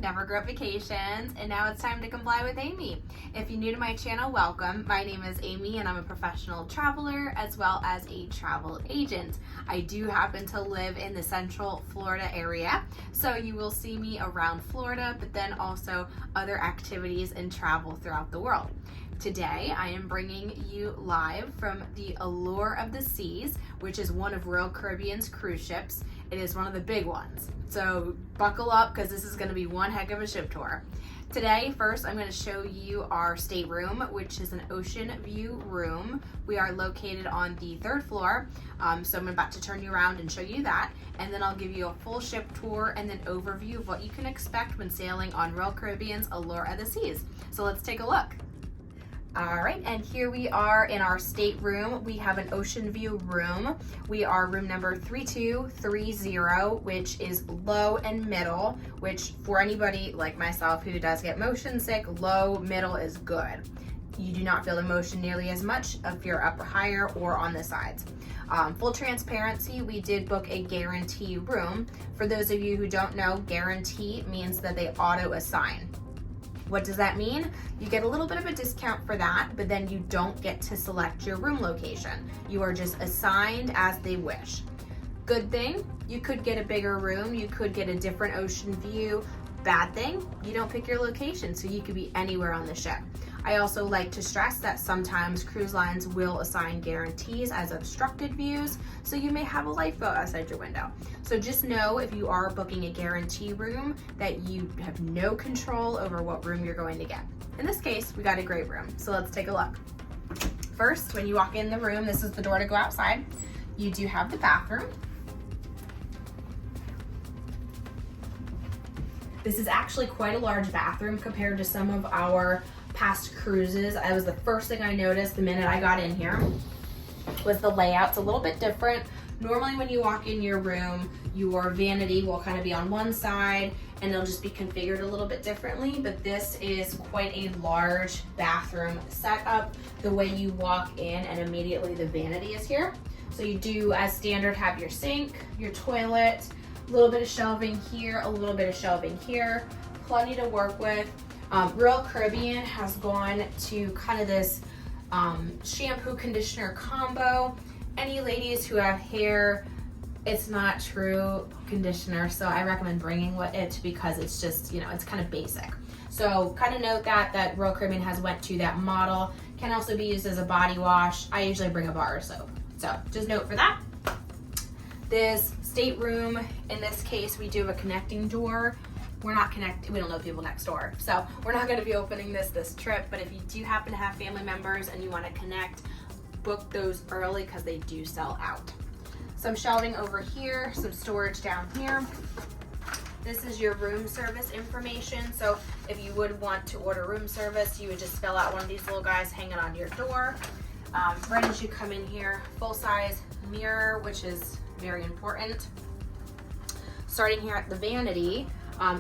Never Grow Up Vacations, and now it's time to comply with Amy. If you're new to my channel, welcome. My name is Amy and I'm a professional traveler as well as a travel agent. I do happen to live in the Central Florida area, so you will see me around Florida, but then also other activities and travel throughout the world. Today, I am bringing you live from the Allure of the Seas, which is one of Royal Caribbean's cruise ships. It is one of the big ones. So buckle up because this is going to be one heck of a ship tour. Today, first, I'm going to show you our stateroom, which is an Oceanview room. We are located on the 3rd floor, so I'm about to turn you around and show you that. And then I'll give you a full ship tour and then overview of what you can expect when sailing on Royal Caribbean's Allure of the Seas. So let's take a look. All right, and here we are in our stateroom. We have an Oceanview room. We are room number 3230, which is low and middle, which for anybody like myself who does get motion sick, low, middle is good. You do not feel the motion nearly as much if you're up higher or on the sides. Full transparency, we did book a guarantee room. For those of you who don't know, guarantee means that they auto assign. What does that mean? You get a little bit of a discount for that, but then you don't get to select your room location. You are just assigned as they wish. Good thing, you could get a bigger room, you could get a different ocean view. Bad thing, you don't pick your location, so you could be anywhere on the ship. I also like to stress that sometimes cruise lines will assign guarantees as obstructed views, so you may have a lifeboat outside your window. So just know if you are booking a guarantee room that you have no control over what room you're going to get. In this case, we got a great room, so let's take a look. First, when you walk in the room, this is the door to go outside. You do have the bathroom. This is actually quite a large bathroom compared to some of our past cruises. That was the first thing I noticed the minute I got in here, was the layout's a little bit different. Normally when you walk in your room, your vanity will kind of be on one side and it'll just be configured a little bit differently, but this is quite a large bathroom setup. The way you walk in and immediately the vanity is here. So you do, as standard, have your sink, your toilet, a little bit of shelving here, a little bit of shelving here, plenty to work with. Royal Caribbean has gone to kind of this shampoo conditioner combo. Any ladies who have hair, it's not true conditioner, so I recommend bringing it because it's just, you know, it's kind of basic. So kind of note that Royal Caribbean has went to that model. Can also be used as a body wash. I usually bring a bar of soap. So just note for that. This stateroom, in this case, we do have a connecting door. We're not connected, we don't know people next door. So we're not gonna be opening this trip, but if you do happen to have family members and you wanna connect, book those early because they do sell out. Some shelving over here, some storage down here. This is your room service information. So if you would want to order room service, you would just fill out one of these little guys hanging on your door. Right as you come in here, full-size mirror, which is very important. Starting here at the vanity,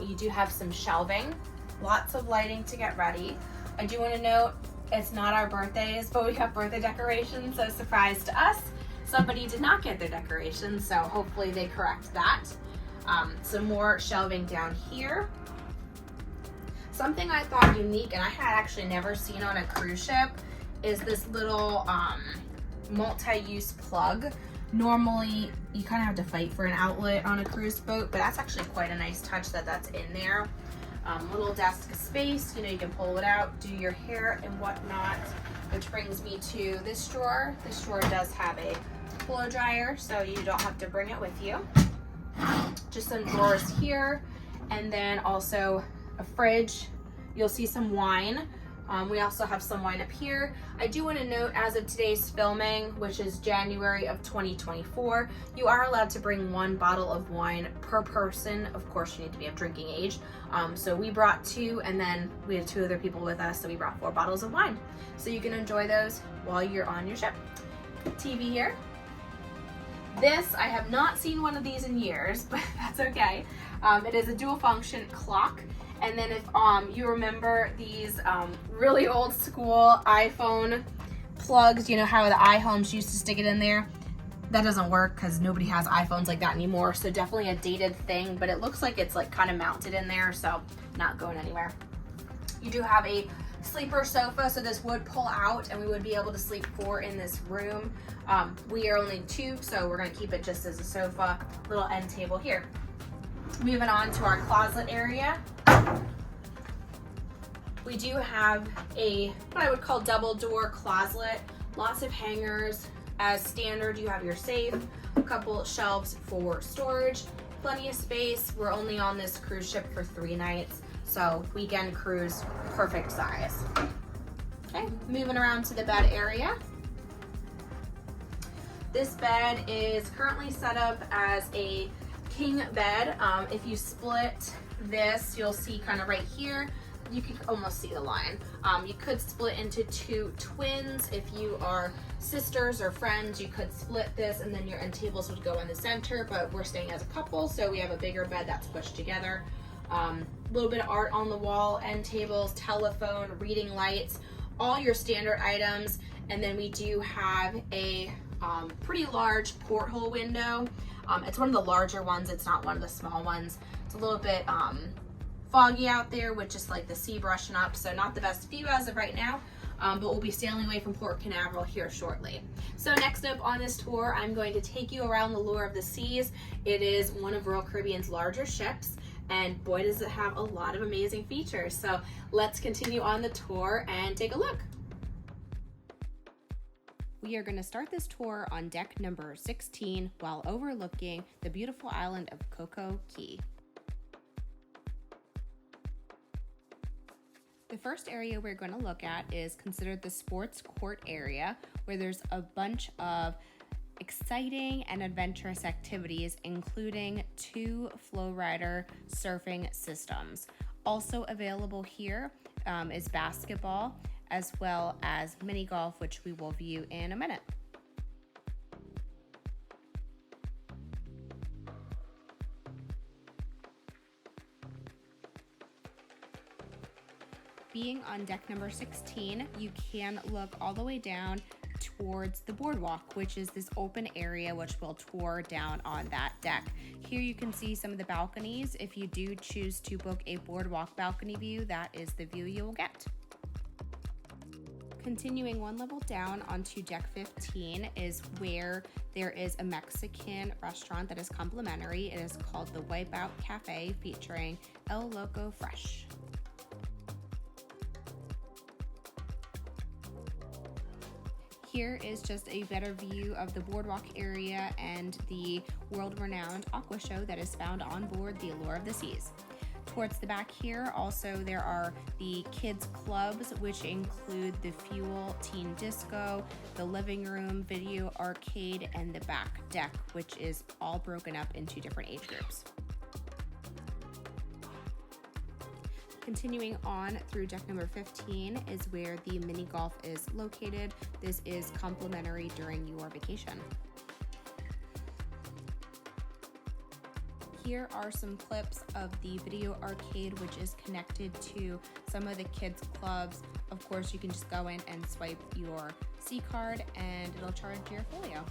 you do have some shelving, lots of lighting to get ready. I do want to note, it's not our birthdays, but we have birthday decorations, so surprise to us. Somebody did not get their decorations, so hopefully they correct that. Some more shelving down here. Something I thought unique, and I had actually never seen on a cruise ship, is this little multi-use plug. Normally, you kind of have to fight for an outlet on a cruise boat, but that's actually quite a nice touch that that's in there. Little desk space, you know, you can pull it out, do your hair and whatnot, which brings me to this drawer. This drawer does have a blow dryer, so you don't have to bring it with you. Just some drawers here, and then also a fridge. You'll see some wine. We also have some wine up here. I do want to note, as of today's filming, which is January of 2024, you are allowed to bring 1 bottle of wine per person. Of course, you need to be of drinking age. So we brought 2, and then we had 2 other people with us, so we brought 4 bottles of wine. So you can enjoy those while you're on your ship. TV here. This, I have not seen one of these in years, but that's okay. It is a dual function clock. And then if you remember these really old school iPhone plugs, you know how the iHomes used to stick it in there? that doesn't work because nobody has iPhones like that anymore. So definitely a dated thing, but it looks like it's like kind of mounted in there, so not going anywhere. You do have a sleeper sofa, so this would pull out and we would be able to sleep 4 in this room. We are only 2, so we're gonna keep it just as a sofa. Little end table here. Moving on to our closet area. We do have a, what I would call double door closet. Lots of hangers. As standard, you have your safe, a couple shelves for storage, plenty of space. We're only on this cruise ship for 3 nights, so weekend cruise, perfect size. Okay, moving around to the bed area. This bed is currently set up as a king bed. If you split this, you'll see kind of right here, you can almost see the line. You could split into 2 twins. If you are sisters or friends, you could split this and then your end tables would go in the center, but we're staying as a couple, so we have a bigger bed that's pushed together. A little bit of art on the wall, end tables, telephone, reading lights, all your standard items. And then we do have a pretty large porthole window. It's one of the larger ones, it's not one of the small ones. It's a little bit foggy out there with just like the sea brushing up, so not the best view as of right now, but we'll be sailing away from Port Canaveral here shortly. So next up on this tour, I'm going to take you around the Allure of the Seas. It is one of Royal Caribbean's larger ships, and boy does it have a lot of amazing features. So let's continue on the tour and take a look. We are going to start this tour on deck number 16 while overlooking the beautiful island of Coco Cay. The first area we're going to look at is considered the sports court area, where there's a bunch of exciting and adventurous activities, including 2 flow rider surfing systems. Also available here is basketball, as well as mini golf, which we will view in a minute. Being on deck number 16, you can look all the way down towards the boardwalk, which is this open area which we'll tour down on that deck. Here you can see some of the balconies. If you do choose to book a boardwalk balcony view, that is the view you will get. Continuing 1 level down onto deck 15 is where there is a Mexican restaurant that is complimentary. It is called the Wipeout Cafe, featuring El Loco Fresh. Here is just a better view of the boardwalk area and the world-renowned aqua show that is found on board the Allure of the Seas. Towards the back here, also there are the kids clubs, which include the Fuel Teen Disco, the living room, video arcade, and the back deck, which is all broken up into different age groups. Continuing on through deck number 15 is where the mini golf is located. This is complimentary during your vacation. Here are some clips of the video arcade, which is connected to some of the kids clubs. Of course, you can just go in and swipe your C card and it'll charge your folio.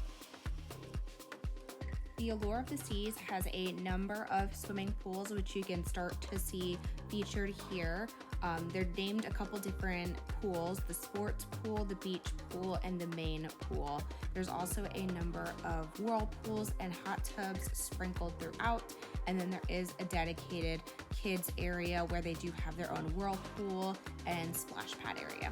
The Allure of the Seas has a number of swimming pools, which you can start to see featured here. They're named a couple different pools: the sports pool, the beach pool, and the main pool. There's also a number of whirlpools and hot tubs sprinkled throughout, and then there is a dedicated kids area where they do have their own whirlpool and splash pad area.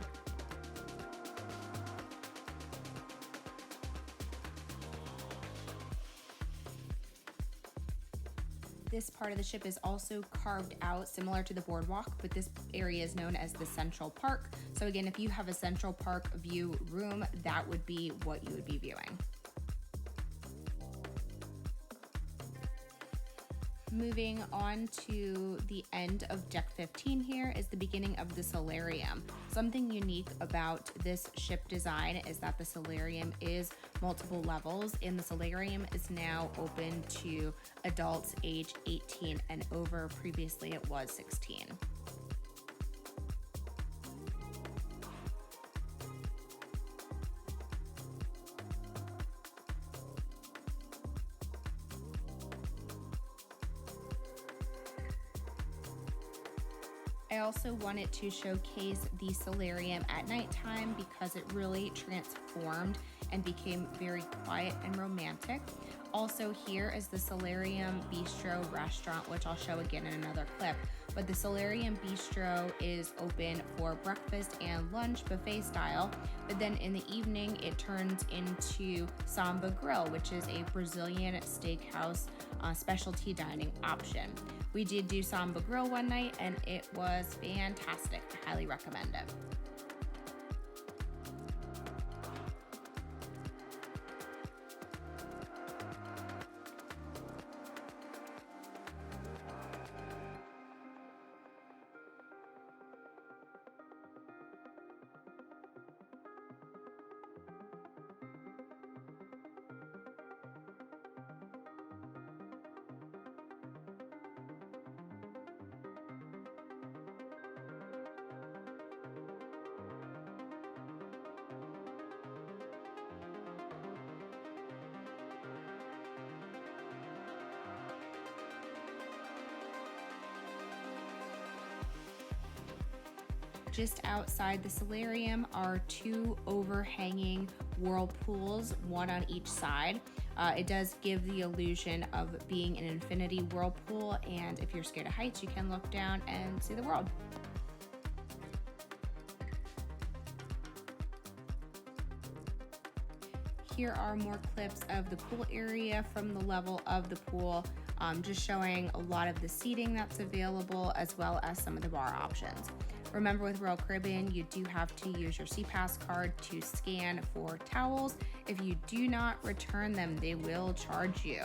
This part of the ship is also carved out similar to the boardwalk, but this area is known as the Central Park. So again, if you have a Central Park view room, that would be what you would be viewing. Moving on to the end of deck 15 here is the beginning of the solarium. Something unique about this ship design is that the solarium is multiple levels, and the solarium is now open to adults age 18 and over. Previously it was 16. I also wanted to showcase the solarium at nighttime because it really transformed and became very quiet and romantic. Also, here is the Solarium Bistro restaurant, which I'll show again in another clip. But the Solarium Bistro is open for breakfast and lunch buffet style. But then in the evening, it turns into Samba Grill, which is a Brazilian steakhouse specialty dining option. We did do Samba Grill one night and it was fantastic. I highly recommend it. Just outside the solarium are two overhanging whirlpools, one on each side. It does give the illusion of being an infinity whirlpool, and if you're scared of heights, you can look down and see the world. Here are more clips of the pool area from the level of the pool, just showing a lot of the seating that's available as well as some of the bar options. Remember, with Royal Caribbean, you do have to use your SeaPass card to scan for towels. If you do not return them, they will charge you.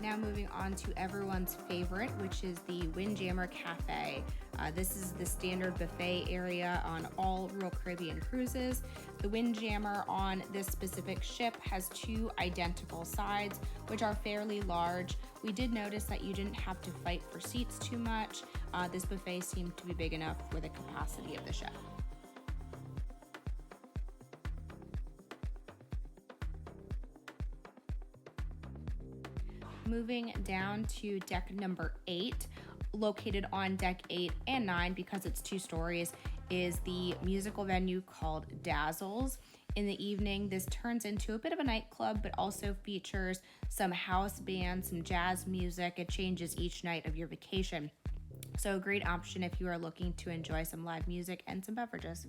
Now moving on to everyone's favorite, which is the Windjammer Cafe. This is the standard buffet area on all Royal Caribbean cruises. The Windjammer on this specific ship has two identical sides, which are fairly large. We did notice that you didn't have to fight for seats too much. This buffet seemed to be big enough for the capacity of the ship. Moving down to deck number 8, located on deck 8 and 9 because it's 2 stories, is the musical venue called Dazzles. In the evening, this turns into a bit of a nightclub, but also features some house bands, some jazz music. It changes each night of your vacation. So a great option if you are looking to enjoy some live music and some beverages.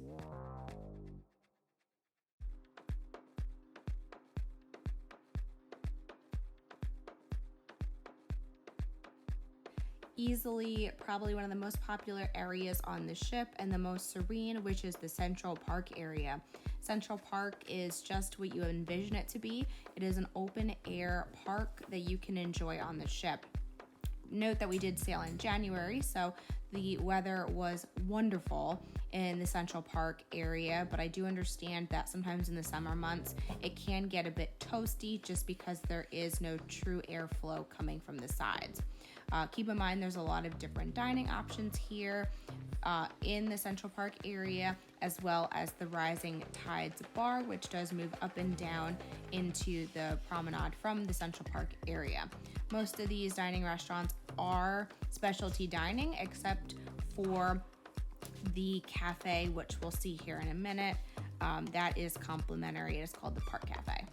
Easily probably one of the most popular areas on the ship and the most serene, which is the Central Park area. Central Park is just what you envision it to be. It is an open air park that you can enjoy on the ship. Note that we did sail in January, so the weather was wonderful in the Central Park area, but I do understand that sometimes in the summer months it can get a bit toasty just because there is no true airflow coming from the sides. Keep in mind there's a lot of different dining options here in the Central Park area, as well as the Rising Tides bar, which does move up and down into the promenade from the Central Park area. Most of these dining restaurants are specialty dining, except for the cafe, which we'll see here in a minute. That is complimentary. It is called the Park Cafe.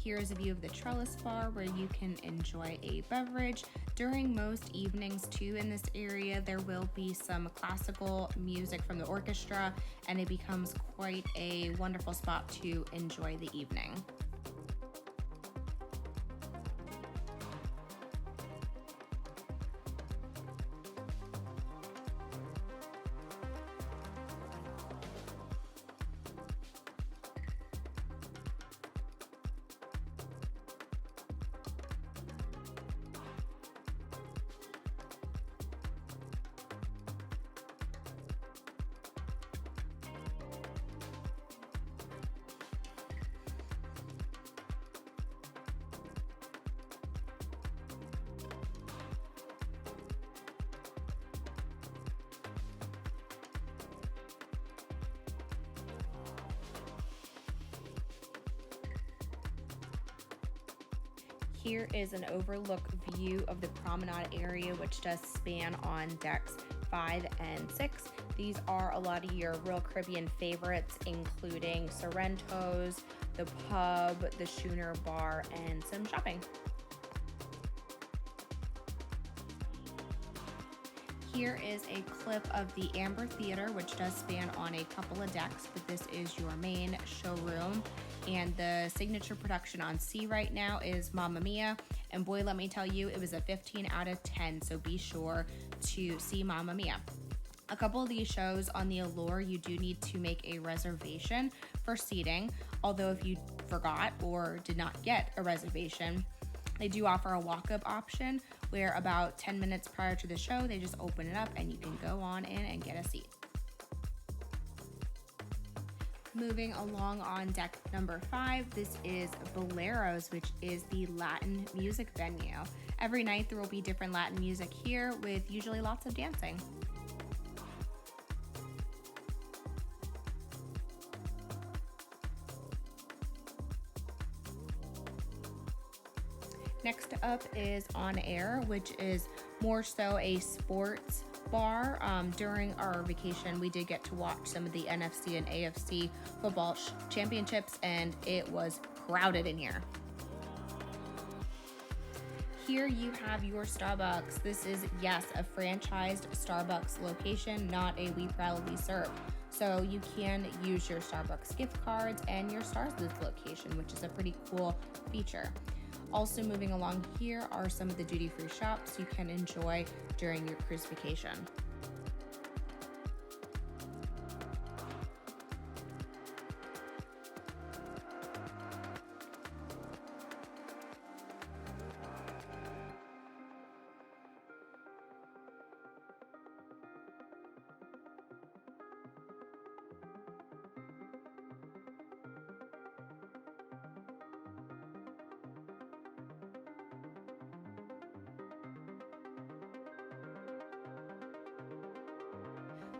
Here is a view of the trellis bar where you can enjoy a beverage. During most evenings too in this area, there will be some classical music from the orchestra, and it becomes quite a wonderful spot to enjoy the evening. Here is an overlook view of the Promenade area, which does span on decks 5 and 6. These are a lot of your Royal Caribbean favorites, including Sorrento's, the pub, the Schooner bar, and some shopping. Here is a clip of the Amber Theater, which does span on a couple of decks, but this is your main showroom. And the signature production on C right now is Mamma Mia. And boy, let me tell you, it was a 15 out of 10, so be sure to see Mamma Mia. A couple of these shows on the Allure, you do need to make a reservation for seating, although if you forgot or did not get a reservation, they do offer a walk-up option where about 10 minutes prior to the show, they just open it up and you can go on in and get a seat. Moving along on deck number 5, this is Boleros, which is the Latin music venue. Every night there will be different Latin music here with usually lots of dancing. Next up is On Air, which is more so a sports bar. During our vacation, we did get to watch some of the NFC and AFC football championships, and it was crowded in here. Here you have your Starbucks. This is, yes, a franchised Starbucks location, not a We Proudly Serve. So you can use your Starbucks gift cards and your Stars Booth location, which is a pretty cool feature. Also moving along here are some of the duty-free shops you can enjoy during your cruise vacation.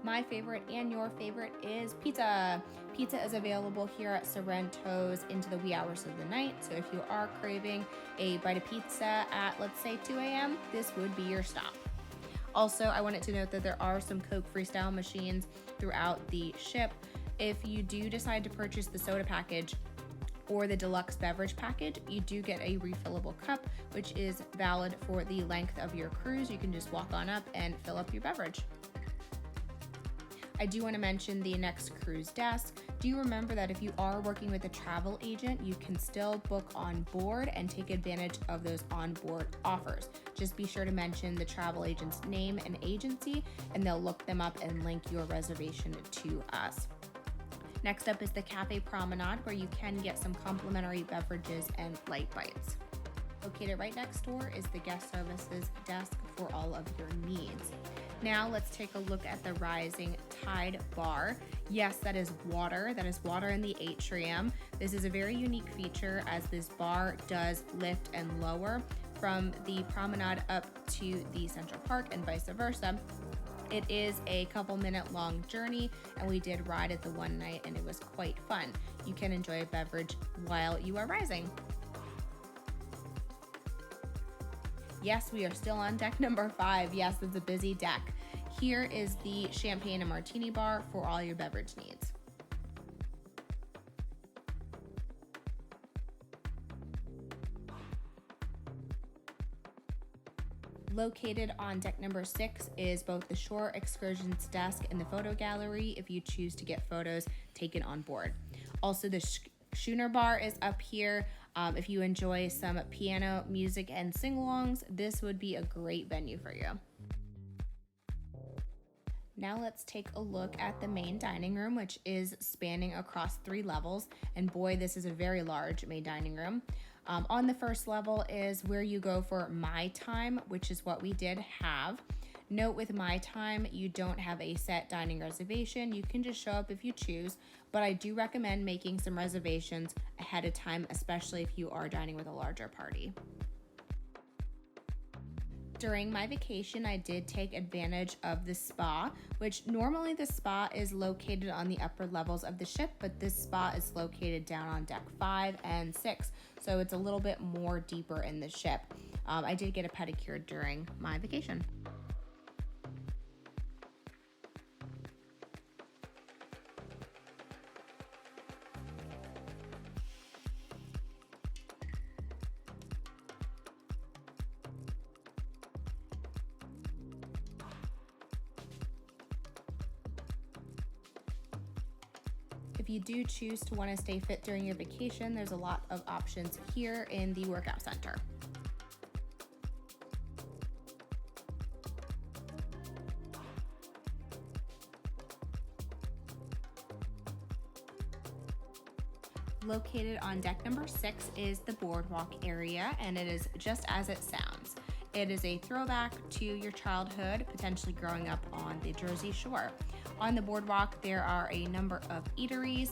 My favorite and your favorite is pizza. Pizza is available here at Sorrento's into the wee hours of the night. So if you are craving a bite of pizza at, let's say, 2 a.m., this would be your stop. Also, I wanted to note that there are some Coke Freestyle machines throughout the ship. If you do decide to purchase the soda package or the deluxe beverage package, you do get a refillable cup, which is valid for the length of your cruise. You can just walk on up and fill up your beverage. I do want to mention the next cruise desk. Do you remember that if you are working with a travel agent, you can still book on board and take advantage of those onboard offers? Just be sure to mention the travel agent's name and agency, and they'll look them up and link your reservation to us. Next up is the Cafe Promenade, where you can get some complimentary beverages and light bites. Located right next door is the guest services desk for all of your needs. Now let's take a look at the Rising Tide Bar. Yes, that is water. That is water in the atrium. This is a very unique feature as this bar does lift and lower from the promenade up to the Central Park and vice versa. It is a couple minute long journey, and we did ride it the one night and it was quite fun. You can enjoy a beverage while you are rising. Yes, we are still on deck number 5. Yes, it's a busy deck. Here is the champagne and martini bar for all your beverage needs. Located on deck number 6 is both the shore excursions desk and the photo gallery if you choose to get photos taken on board. Also, the Schooner bar is up here. If you enjoy some piano music and sing-alongs, this would be a great venue for you. Now let's take a look at the main dining room, which is spanning across 3 levels. And boy, this is a very large main dining room. On the first level is where you go for My Time, which is what we did have. Note with My Time, you don't have a set dining reservation. You can just show up if you choose, but I do recommend making some reservations ahead of time, especially if you are dining with a larger party. During my vacation, I did take advantage of the spa, which normally the spa is located on the upper levels of the ship, but this spa is located down on deck 5 and 6, so it's a little bit more deeper in the ship. I did get a pedicure during my vacation. If you do choose to want to stay fit during your vacation, there's a lot of options here in the workout center. Located on deck number 6 is the Boardwalk area, and it is just as it sounds. It is a throwback to your childhood, potentially growing up on the Jersey Shore. On the Boardwalk, there are a number of eateries,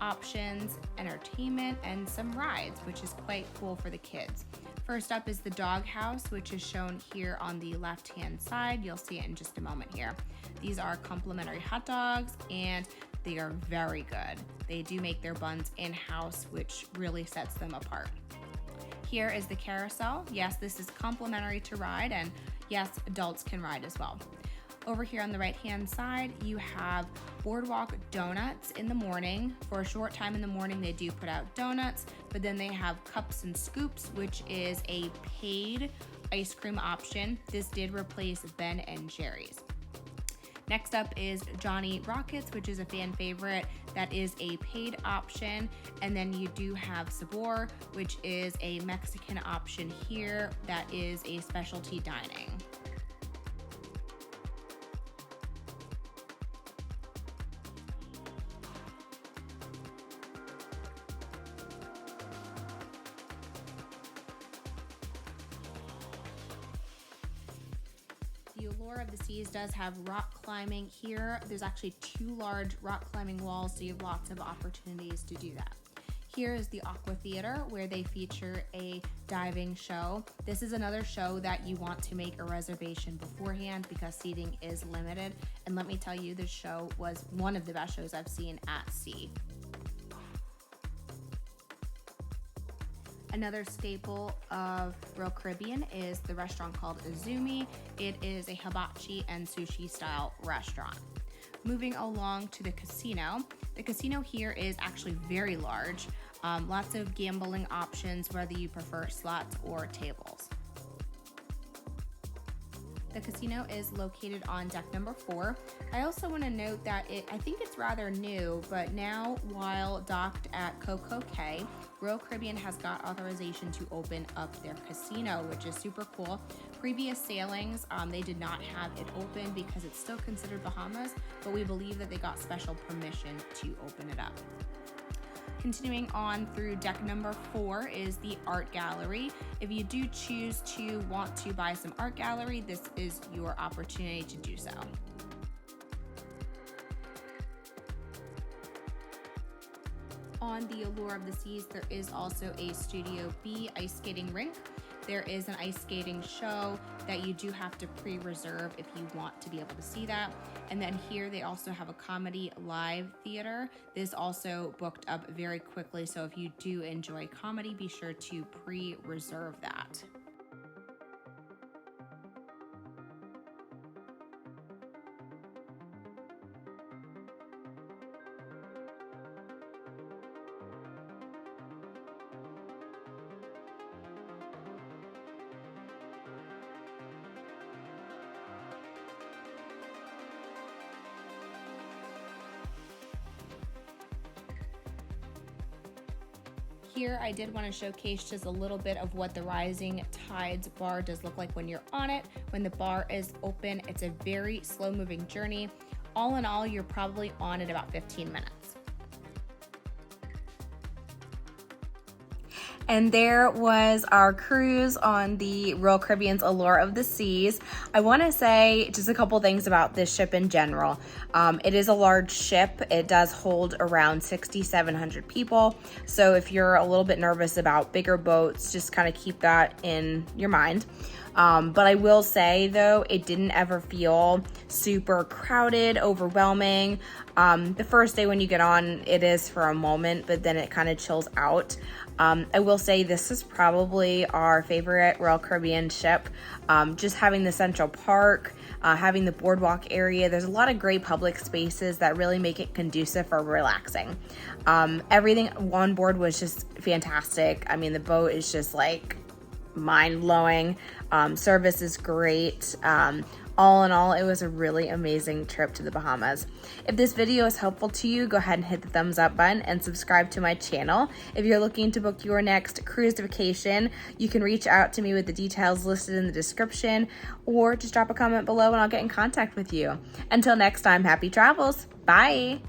options, entertainment, and some rides, which is quite cool for the kids. First up is the Dog House, which is shown here on the left-hand side. You'll see it in just a moment here. These are complimentary hot dogs, and they are very good. They do make their buns in-house, which really sets them apart. Here is the carousel. Yes, this is complimentary to ride, and yes, adults can ride as well. Over here on the right-hand side, you have Boardwalk donuts in the morning. For a short time in the morning, they do put out donuts, but then they have cups and scoops, which is a paid ice cream option. This did replace Ben and Jerry's. Next up is Johnny Rockets, which is a fan favorite. That is a paid option. And then you do have Sabor, which is a Mexican option here. That is a specialty dining. The Allure of the Seas does have rock climbing here. There's actually 2 large rock climbing walls, so you have lots of opportunities to do that. Here is the Aqua Theater, where they feature a diving show. This is another show that you want to make a reservation beforehand because seating is limited. And let me tell you, this show was one of the best shows I've seen at sea. Another staple of Royal Caribbean is the restaurant called Izumi. It is a hibachi and sushi style restaurant. Moving along to the casino. The casino here is actually very large. Lots of gambling options, whether you prefer slots or tables. The casino is located on deck number 4. I also want to note that I think it's rather new, but now while docked at Coco Cay, Royal Caribbean has got authorization to open up their casino, which is super cool. Previous sailings, they did not have it open because it's still considered Bahamas, but we believe that they got special permission to open it up. Continuing on through deck number 4 is the art gallery. If you do choose to want to buy some art gallery, this is your opportunity to do so. On the Allure of the Seas, there is also a Studio B ice skating rink. There is an ice skating show that you do have to pre-reserve if you want to be able to see that. And then here they also have a comedy live theater. This also booked up very quickly, so if you do enjoy comedy, be sure to pre-reserve that. Here, I did want to showcase just a little bit of what the Rising Tides bar does look like when you're on it. When the bar is open, it's a very slow-moving journey. All in all, you're probably on it about 15 minutes. And there was our cruise on the Royal Caribbean's Allure of the Seas. I want to say just a couple things about this ship in general. It is a large ship. It does hold around 6,700 people. So if you're a little bit nervous about bigger boats, just kind of keep that in your mind. But I will say though, it didn't ever feel super crowded, overwhelming. The first day when you get on, it is for a moment, but then it kind of chills out. I will say this is probably our favorite Royal Caribbean ship. Just having the Central Park, having the Boardwalk area. There's a lot of great public spaces that really make it conducive for relaxing. Everything on board was just fantastic. I mean, the boat is just like mind-blowing. Service is great. All in all, it was a really amazing trip to the Bahamas. If this video is helpful to you, go ahead and hit the thumbs up button and subscribe to my channel. If you're looking to book your next cruise vacation, you can reach out to me with the details listed in the description, or just drop a comment below and I'll get in contact with you. Until next time, happy travels. Bye.